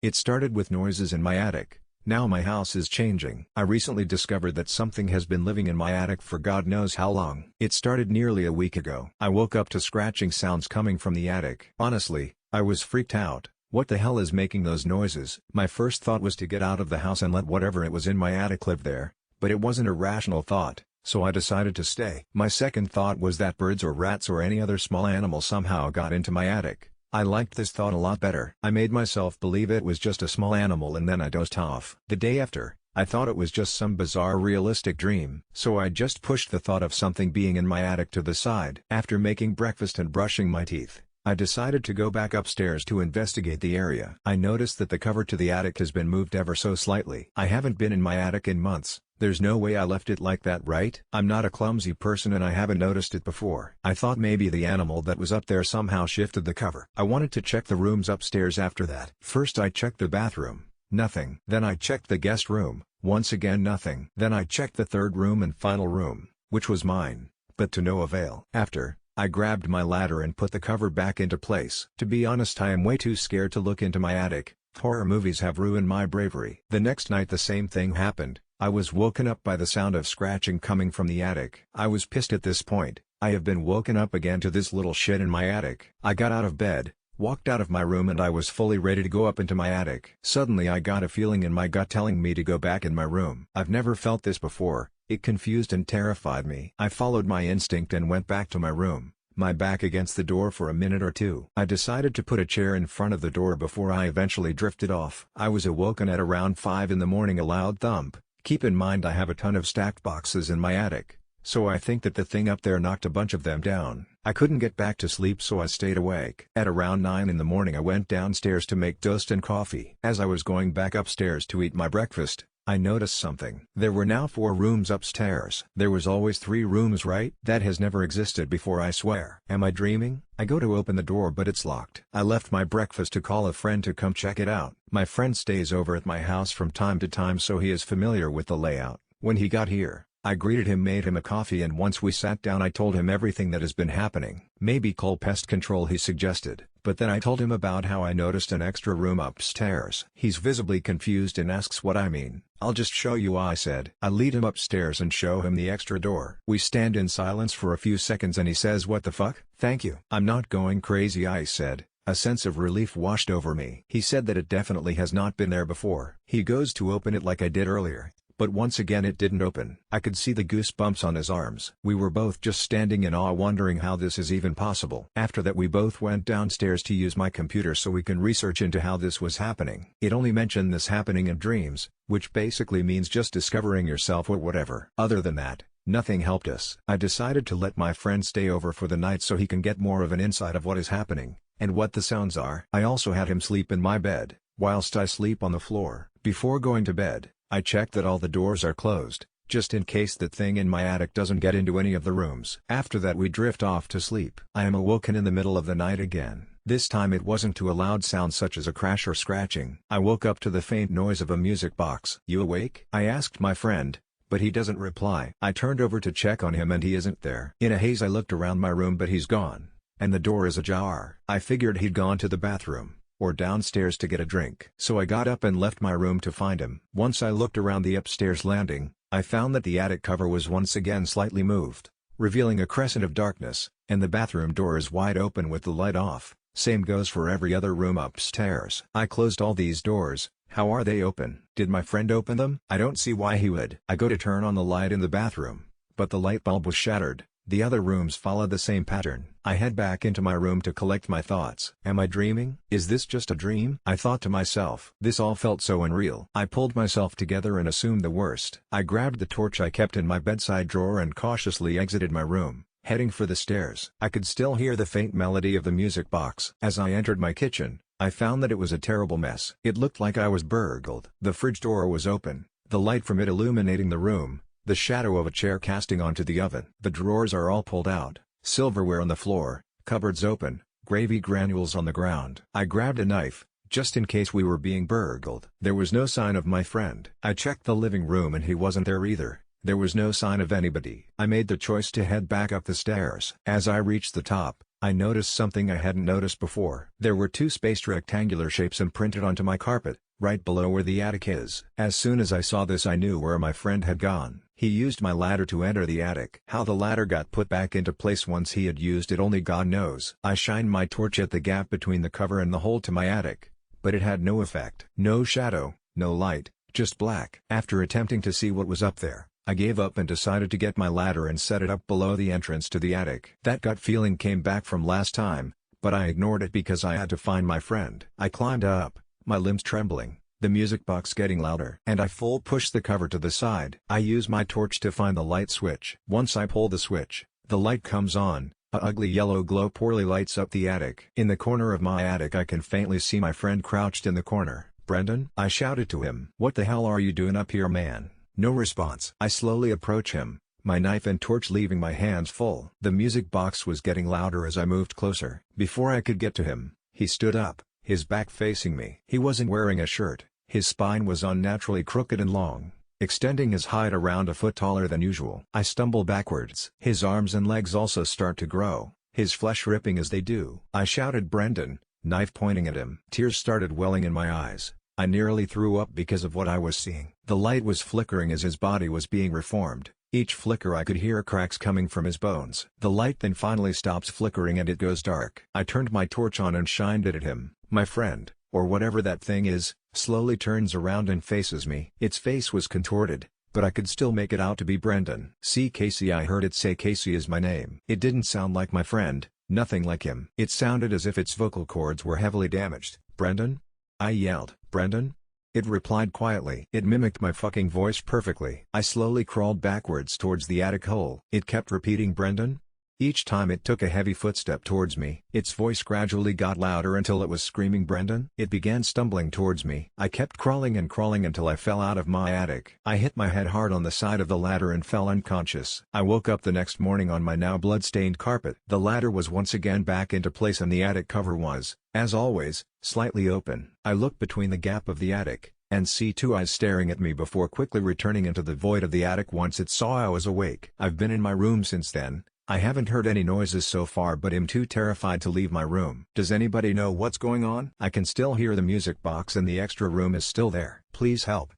It started with noises in my attic. Now my house is changing. I recently discovered that something has been living in my attic for God knows how long. It started nearly a week ago. I woke up to scratching sounds coming from the attic. Honestly, I was freaked out. What the hell is making those noises? My first thought was to get out of the house and let whatever it was in my attic live there, but it wasn't a rational thought, so I decided to stay. My second thought was that birds or rats or any other small animal somehow got into my attic. I liked this thought a lot better. I made myself believe it was just a small animal and then I dozed off. The day after, I thought it was just some bizarre realistic dream. So I just pushed the thought of something being in my attic to the side. After making breakfast and brushing my teeth, I decided to go back upstairs to investigate the area. I noticed that the cover to the attic has been moved ever so slightly. I haven't been in my attic in months. There's no way I left it like that, right? I'm not a clumsy person and I haven't noticed it before. I thought maybe the animal that was up there somehow shifted the cover. I wanted to check the rooms upstairs after that. First I checked the bathroom. Nothing. Then I checked the guest room. Once again nothing. Then I checked the third room and final room, which was mine, but to no avail. After, I grabbed my ladder and put the cover back into place. To be honest, I am way too scared to look into my attic. Horror movies have ruined my bravery. The next night the same thing happened. I was woken up by the sound of scratching coming from the attic. I was pissed at this point. I have been woken up again to this little shit in my attic. I got out of bed, walked out of my room and I was fully ready to go up into my attic. Suddenly I got a feeling in my gut telling me to go back in my room. I've never felt this before. It confused and terrified me. I followed my instinct and went back to my room, my back against the door for a minute or two. I decided to put a chair in front of the door before I eventually drifted off. I was awoken at around 5 in the morning, a loud thump. Keep in mind I have a ton of stacked boxes in my attic, so I think that the thing up there knocked a bunch of them down. I couldn't get back to sleep so I stayed awake. At around 9 in the morning I went downstairs to make toast and coffee. As I was going back upstairs to eat my breakfast, I noticed something. There were now 4 rooms upstairs. There was always 3 rooms, right? That has never existed before, I swear. Am I dreaming? I go to open the door but it's locked. I left my breakfast to call a friend to come check it out. My friend stays over at my house from time to time so he is familiar with the layout. When he got here, I greeted him, made him a coffee and once we sat down I told him everything that has been happening. Maybe call pest control, he suggested, but then I told him about how I noticed an extra room upstairs. He's visibly confused and asks what I mean. I'll just show you, I said. I lead him upstairs and show him the extra door. We stand in silence for a few seconds and he says, "What the fuck?" "Thank you. I'm not going crazy," I said. A sense of relief washed over me. He said that it definitely has not been there before. He goes to open it like I did earlier, but once again it didn't open. I could see the goosebumps on his arms. We were both just standing in awe, wondering how this is even possible. After that we both went downstairs to use my computer so we can research into how this was happening. It only mentioned this happening in dreams, which basically means just discovering yourself or whatever. Other than that, nothing helped us. I decided to let my friend stay over for the night so he can get more of an insight of what is happening, and what the sounds are. I also had him sleep in my bed, whilst I sleep on the floor. Before going to bed, I checked that all the doors are closed, just in case that thing in my attic doesn't get into any of the rooms. After that we drift off to sleep. I am awoken in the middle of the night again. This time it wasn't to a loud sound such as a crash or scratching. I woke up to the faint noise of a music box. "You awake?" I asked my friend, but he doesn't reply. I turned over to check on him and he isn't there. In a haze I looked around my room but he's gone, and the door is ajar. I figured he'd gone to the bathroom, or downstairs to get a drink. So I got up and left my room to find him. Once I looked around the upstairs landing, I found that the attic cover was once again slightly moved, revealing a crescent of darkness, and the bathroom door is wide open with the light off. Same goes for every other room upstairs. I closed all these doors. How are they open? Did my friend open them? I don't see why he would. I go to turn on the light in the bathroom, but the light bulb was shattered. The other rooms followed the same pattern. I head back into my room to collect my thoughts. Am I dreaming? Is this just a dream? I thought to myself. This all felt so unreal. I pulled myself together and assumed the worst. I grabbed the torch I kept in my bedside drawer and cautiously exited my room, heading for the stairs. I could still hear the faint melody of the music box. As I entered my kitchen, I found that it was a terrible mess. It looked like I was burgled. The fridge door was open, the light from it illuminating the room, the shadow of a chair casting onto the oven. The drawers are all pulled out, silverware on the floor, cupboards open, gravy granules on the ground. I grabbed a knife, just in case we were being burgled. There was no sign of my friend. I checked the living room and he wasn't there either. There was no sign of anybody. I made the choice to head back up the stairs. As I reached the top, I noticed something I hadn't noticed before. There were two spaced rectangular shapes imprinted onto my carpet, right below where the attic is. As soon as I saw this I knew where my friend had gone. He used my ladder to enter the attic. How the ladder got put back into place once he had used it only God knows. I shined my torch at the gap between the cover and the hole to my attic, but it had no effect. No shadow, no light, just black. After attempting to see what was up there, I gave up and decided to get my ladder and set it up below the entrance to the attic. That gut feeling came back from last time, but I ignored it because I had to find my friend. I climbed up, my limbs trembling, the music box getting louder, and I full pushed the cover to the side. I use my torch to find the light switch. Once I pull the switch, the light comes on. A ugly yellow glow poorly lights up the attic. In the corner of my attic I can faintly see my friend crouched in the corner. "Brendan?" I shouted to him. "What the hell are you doing up here, man?" No response. I slowly approach him, my knife and torch leaving my hands full. The music box was getting louder as I moved closer. Before I could get to him, he stood up, his back facing me. He wasn't wearing a shirt, his spine was unnaturally crooked and long, extending his height around a foot taller than usual. I stumble backwards. His arms and legs also start to grow, his flesh ripping as they do. I shouted, "Brendan," knife pointing at him. Tears started welling in my eyes. I nearly threw up because of what I was seeing. The light was flickering as his body was being reformed. Each flicker I could hear cracks coming from his bones. The light then finally stops flickering and it goes dark. I turned my torch on and shined it at him. My friend, or whatever that thing is, slowly turns around and faces me. Its face was contorted, but I could still make it out to be Brendan. "See, Casey," I heard it say. Casey is my name. It didn't sound like my friend, nothing like him. It sounded as if its vocal cords were heavily damaged. "Brendan?" I yelled. "Brendan?" It replied quietly. It mimicked my fucking voice perfectly. I slowly crawled backwards towards the attic hole. It kept repeating, "Brendan?" Each time it took a heavy footstep towards me. Its voice gradually got louder until it was screaming, "Brendan?" It began stumbling towards me. I kept crawling and crawling until I fell out of my attic. I hit my head hard on the side of the ladder and fell unconscious. I woke up the next morning on my now blood-stained carpet. The ladder was once again back into place and the attic cover was, as always, slightly open. I looked between the gap of the attic, and see two eyes staring at me before quickly returning into the void of the attic once it saw I was awake. I've been in my room since then. I haven't heard any noises so far but am too terrified to leave my room. Does anybody know what's going on? I can still hear the music box and the extra room is still there. Please help.